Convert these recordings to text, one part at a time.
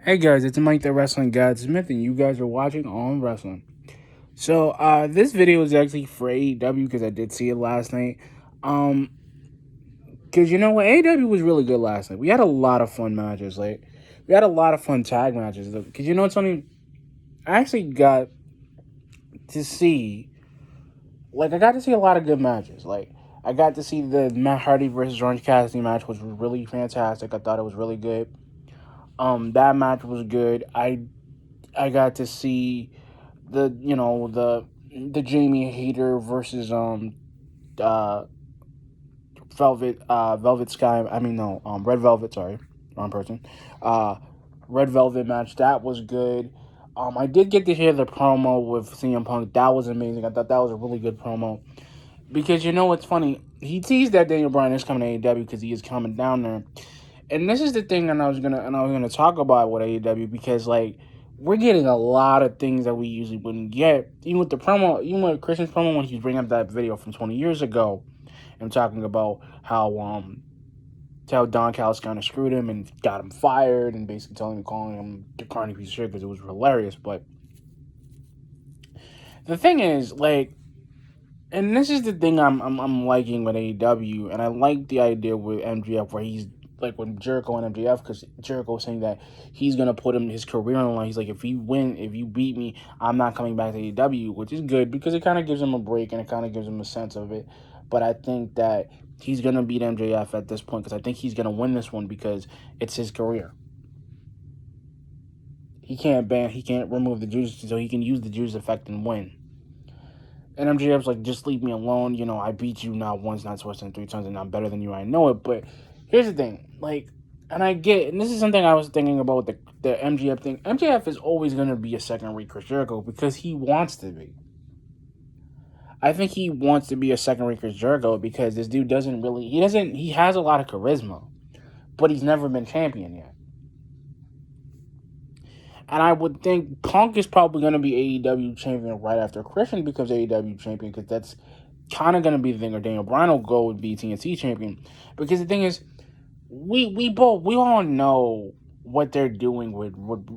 Hey guys, it's Mike the Wrestling God Smith, and you guys are watching On Wrestling. So, this video is actually for AEW because I did see it last night. Um, because you know what, AEW was really good last night. We had a lot of fun matches. Like, we had a lot of fun tag matches. Because you know what's funny, I actually got to see, I got to see a lot of good matches. Like, I got to see the Matt Hardy versus Orange Cassidy match, which was really fantastic. I thought it was really good. That match was good. I got to see the Jamie Hayter versus uh Velvet Sky. I mean no Red Velvet. Sorry, wrong person. Uh, Red Velvet match that was good. I did get to hear the promo with CM Punk. That was amazing. I thought that was a really good promo because you know what's funny. He teased that Daniel Bryan is coming to AEW because he is coming down there, and this is the thing that I was gonna talk about with AEW because we're getting a lot of things that we usually wouldn't get. Even with the promo, even with Christian's promo when he was bringing up that video from 20 years ago and talking about how Don Callis kind of screwed him and got him fired and basically calling him the carny piece of shit because it was hilarious. But the thing is, and this is the thing I'm liking with AEW, and I like the idea with MJF where he's like with Jericho and MJF because Jericho was saying that he's gonna put his career on the line. He's like, if you beat me, I'm not coming back to AEW, which is good because it kind of gives him a break and it kind of gives him a sense of it. But I think that he's gonna beat MJF at this point because I think he's gonna win this one because it's his career. He can't remove the juice, so he can use the juice effect and win. And MJF's like, just leave me alone. You know, I beat you not once, not twice, and three times, and I'm better than you. I know it. But here's the thing, and I get, and this is something I was thinking about with the MJF thing. MJF is always going to be a second-rate Chris Jericho because he wants to be. I think he wants to be a second-rate Chris Jericho because this dude he has a lot of charisma, but he's never been champion yet. And I would think Punk is probably going to be AEW champion right after Christian becomes AEW champion because that's kind of going to be the thing. Or Daniel Bryan will go and be TNT champion because the thing is, we all know what they're doing with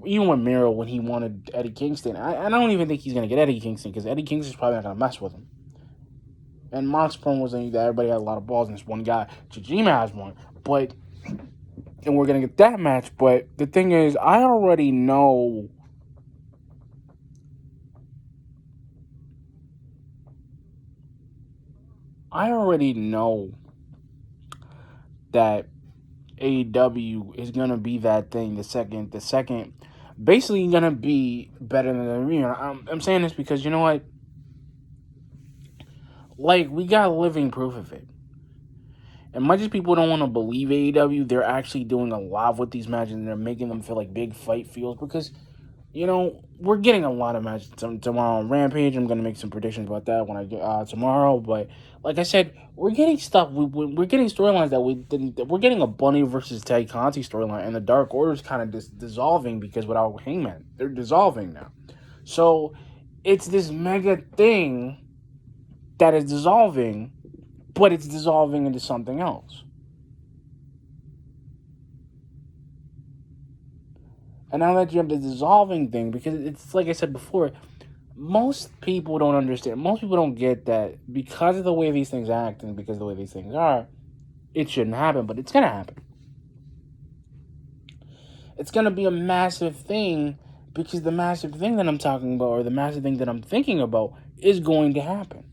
even with Miro when he wanted Eddie Kingston. I don't even think he's going to get Eddie Kingston because Eddie Kingston's probably not going to mess with him. And Mark's point was that everybody had a lot of balls and this one guy, Tajima has one, but and we're gonna get that match. But the thing is, I already know that AEW is gonna be that thing. The second, basically gonna be better than the arena. I'm saying this because you know what, we got living proof of it. And much as people don't want to believe AEW, they're actually doing a lot with these matches and they're making them feel like big fight feels because we're getting a lot of matches tomorrow on Rampage. I'm gonna make some predictions about that when I get tomorrow. But like I said, we're getting stuff. We're getting storylines that we didn't. We're getting a Bunny versus Tay Conti storyline, and the Dark Order's kind of dissolving because without Hangman, they're dissolving now. So it's this mega thing that is dissolving, but it's dissolving into something else. And now that you have the dissolving thing, because it's like I said before, most people don't understand. Most people don't get that because of the way these things act and because of the way these things are, it shouldn't happen, but it's going to happen. It's going to be a massive thing because the massive thing that I'm talking about or the massive thing that I'm thinking about is going to happen.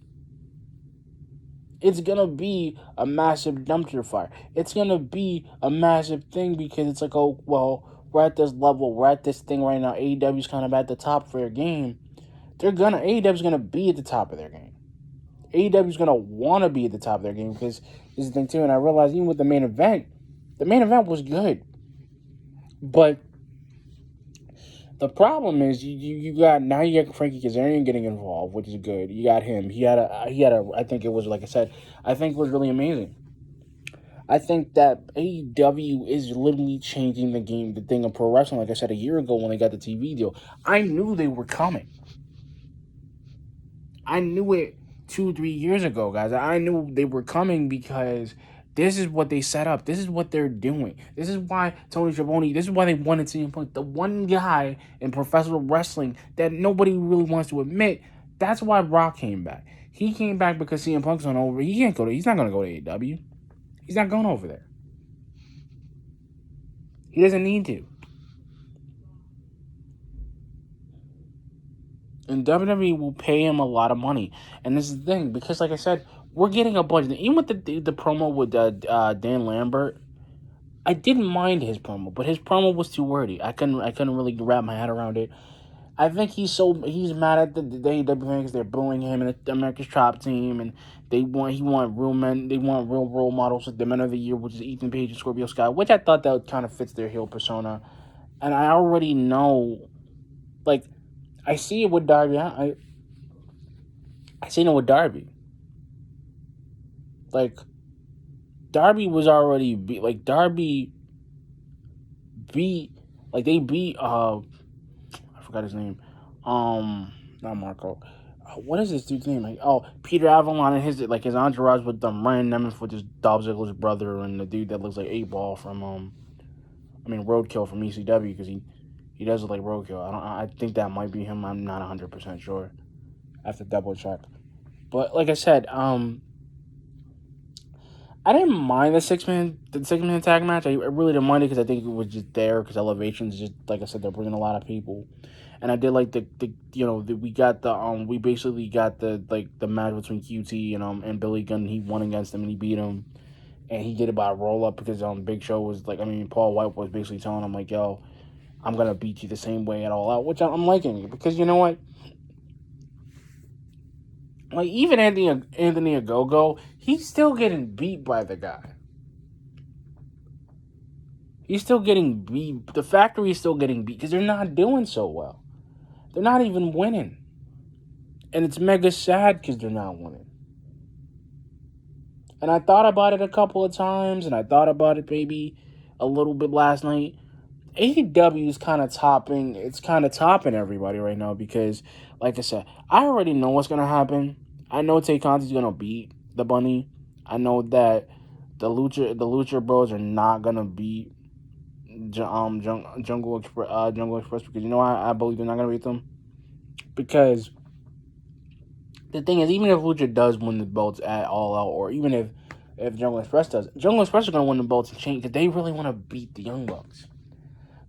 It's going to be a massive dumpster fire. It's going to be a massive thing because it's like, oh, well, we're at this level. We're at this thing right now. AEW's kind of at the top of their game. AEW's gonna be at the top of their game. AEW's gonna want to be at the top of their game because this is the thing too. And I realized even with the main event was good, but the problem is you got Frankie Kazarian getting involved, which is good. You got him. He had a. I think it was like I said. I think it was really amazing. I think that AEW is literally changing the game, the thing of pro wrestling. Like I said a year ago when they got the TV deal, I knew they were coming. I knew it 2-3 years ago, guys. I knew they were coming because This is what they set up. This is what they're doing. This is why Tony Schiavone, this is why they wanted CM Punk. The one guy in professional wrestling that nobody really wants to admit, that's why Brock came back. He came back because CM Punk's on over. He's not going to go to AEW. He's not going over there. He doesn't need to. And WWE will pay him a lot of money. And this is the thing, because like I said, we're getting a bunch. Even with the promo with Dan Lambert, I didn't mind his promo, but his promo was too wordy. I couldn't really wrap my head around it. I think he's mad at the AEW because they're booing him and the America's Top Team, and he want real men, they want real role models like the Men of the Year, which is Ethan Page and Scorpio Sky, which I thought that kind of fits their heel persona, and I already know, like, I see it with Darby. I seen it with Darby. Like, Darby was already beat. Like, Darby beat. Like, they beat. I forgot his name. Not Marco. What is this dude's name? Like, Peter Avalon and his entourage with Ryan Nemeth, with his Dolph Ziggler's brother, and the dude that looks like 8-Ball from Roadkill from ECW, because he does look like Roadkill. I think that might be him. I'm not 100% sure. I have to double check. But like I said, I didn't mind the six-man tag match. I really didn't mind it because I think it was just there because Elevation's just, like I said, they're bringing a lot of people. And I did like we basically got the match between QT and Billy Gunn. He won against him and he beat him. And he did it by a roll-up because Big Show was Paul White was basically telling him, like, yo, I'm going to beat you the same way at All Out, which I'm liking it because you know what? Like, even Anthony Ogogo, he's still getting beat by the guy. He's still getting beat. The factory is still getting beat because they're not doing so well. They're not even winning. And it's mega sad because they're not winning. And I thought about it a couple of times, and I thought about it maybe a little bit last night. AEW is kind of topping everybody right now because, like I said, I already know what's going to happen. I know Tay Conti's going to beat the Bunny. I know that the Lucha Bros are not going to beat Jungle Express because you know I believe they're not going to beat them. Because the thing is, even if Lucha does win the belts at All Out, or even if Jungle Express does, Jungle Express are going to win the belts and change because they really want to beat the Young Bucks.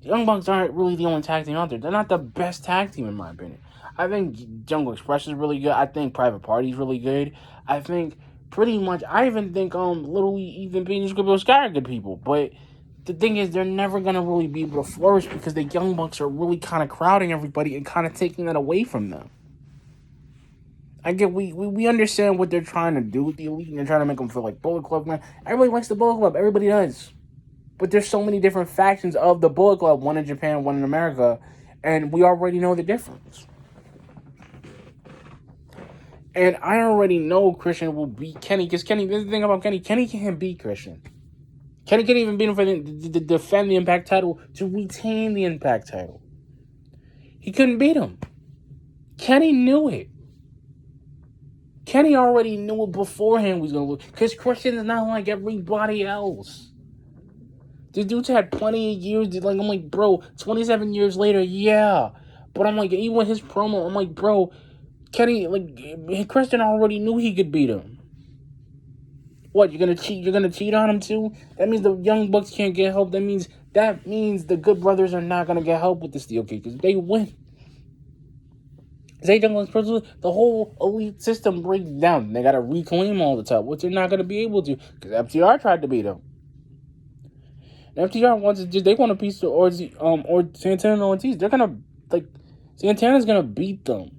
The Young Bucks aren't really the only tag team out there. They're not the best tag team, in my opinion. I think Jungle Express is really good. I think Private Party is really good. I think I even think Little Ethan Page and Scorpio Sky are good people. But the thing is, they're never going to really be able to flourish because the Young Bucks are really kind of crowding everybody and kind of taking it away from them. I get we understand what they're trying to do with the Elite, and they're trying to make them feel like Bullet Club, man. Everybody likes the Bullet Club. Everybody does. But there's so many different factions of the Bullet Club, one in Japan, one in America, and we already know the difference. And I already know Christian will beat Kenny, because Kenny, this is the thing about Kenny can't beat Christian. Kenny can't even beat him to defend the Impact title, to retain the Impact title. He couldn't beat him. Kenny knew it. Kenny already knew it beforehand he was going to lose, because Christian is not like everybody else. This dude's had plenty of years. I'm like, bro, 27 years later, yeah. But I'm like, even with his promo, I'm like, bro, Kenny, Christian already knew he could beat him. What, you're gonna cheat? You're gonna cheat on him too? That means the Young Bucks can't get help. That means the Good Brothers are not gonna get help with the Steel Cage because they win. The whole Elite system breaks down. They gotta reclaim all the time, which they're not gonna be able to because FTR tried to beat them. FTR wants they want a piece of or Santana and Ortiz. They're gonna Santana's gonna beat them.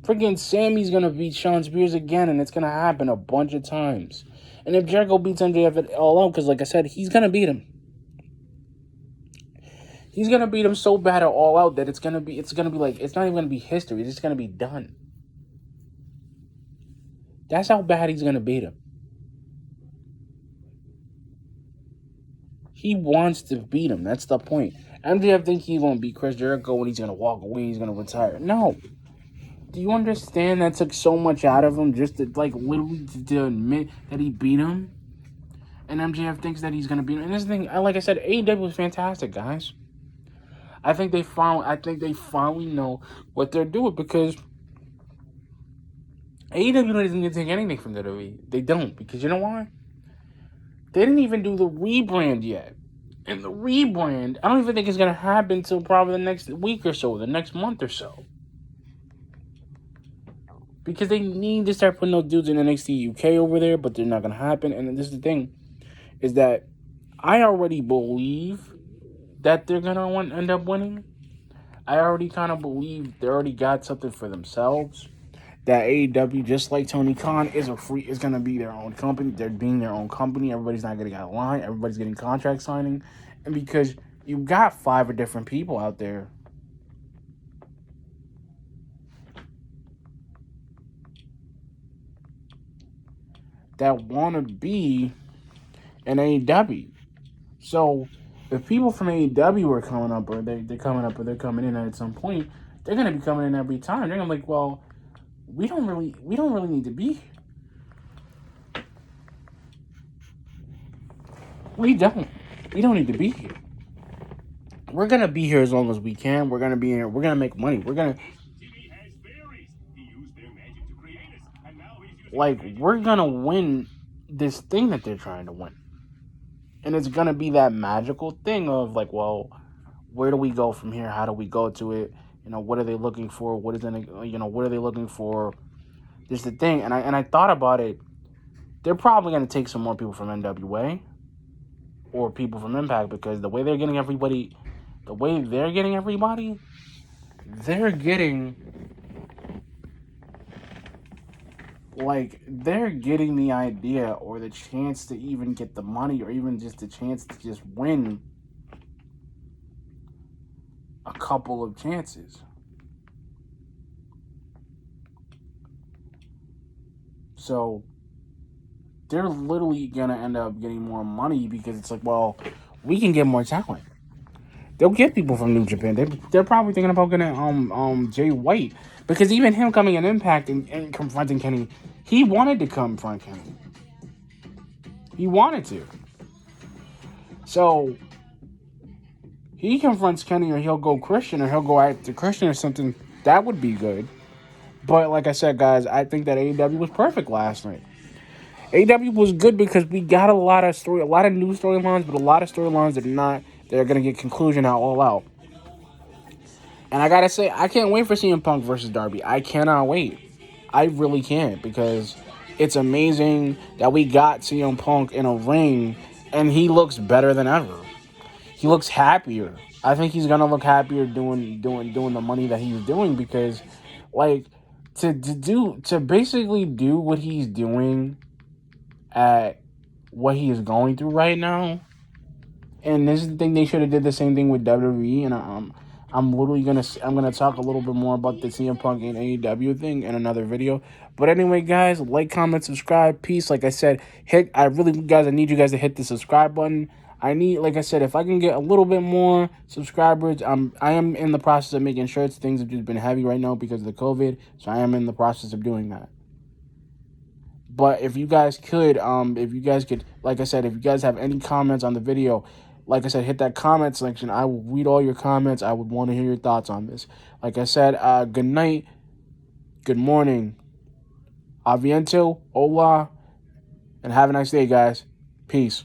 Freaking Sammy's gonna beat Shawn Spears again, and it's gonna happen a bunch of times. And if Jericho beats MJF at All Out, because like I said, he's gonna beat him. He's gonna beat him so bad at All Out that it's gonna be it's not even gonna be history. It's just gonna be done. That's how bad he's gonna beat him. He wants to beat him. That's the point. MJF thinks he's going to beat Chris Jericho when he's going to walk away, he's going to retire. No. Do you understand that took so much out of him just to, like, literally to admit that he beat him? And MJF thinks that he's gonna beat him. And this thing, like I said, AEW was fantastic, guys. I think they finally know what they're doing, because AEW doesn't need to take anything from WWE. They don't, because you know why? They didn't even do the rebrand yet. And the rebrand, I don't even think it's gonna happen until probably the next week or so, the next month or so. Because they need to start putting those dudes in NXT UK over there, but they're not gonna happen. And this is the thing, is that I already believe that they're gonna end up winning. I already kind of believe they already got something for themselves. That AEW, just like Tony Khan, is gonna be their own company. They're being their own company. Everybody's not getting out of line. Everybody's getting contract signing, and because you've got 5 different people out there that want to be in AEW. So if people from AEW are coming up, or they're coming in at some point, they're gonna be coming in every time. They're gonna be like, well, we don't really need to be here. We don't need to be here. We're gonna be here as long as we can. We're gonna be here. We're gonna make money. We're gonna we're gonna win this thing that they're trying to win. And it's gonna be that magical thing of like, well, where do we go from here? How do we go to it? You know, what are they looking for? What is what are they looking for? This is the thing. And I thought about it. They're probably gonna take some more people from NWA or people from Impact, because the way they're getting everybody, they're getting the idea or the chance to even get the money, or even just the chance to just win a couple of chances. So they're literally gonna end up getting more money, because it's like, well, we can get more talent. They'll get people from New Japan. They're probably thinking about getting Jay White, because even him coming in Impact and confronting Kenny, he wanted to confront Kenny. He wanted to. So he confronts Kenny, or he'll go Christian, or he'll go after Christian or something. That would be good. But like I said, guys, I think that AEW was perfect last night. AEW was good because we got a lot of new storylines, but a lot of storylines that are going to get conclusion out all out. And I gotta say, I can't wait for CM Punk versus Darby. I cannot wait. I really can't, because it's amazing that we got CM Punk in a ring, and he looks better than ever. He looks happier. I think he's gonna look happier doing the money that he's doing, because, like, to basically do what he's doing at what he is going through right now. And this is the thing, they should have did the same thing with WWE. And I'm gonna talk a little bit more about the CM Punk and AEW thing in another video. But anyway, guys, like, comment, subscribe, peace. Like I said, I need you guys to hit the subscribe button. Like I said, if I can get a little bit more subscribers, I am in the process of making shirts. Things have just been heavy right now because of the COVID, so I am in the process of doing that. But if you guys could, like I said, if you guys have any comments on the video, like I said, hit that comment section. I will read all your comments. I would want to hear your thoughts on this. Like I said, good night, good morning, aviento, hola, and have a nice day, guys. Peace.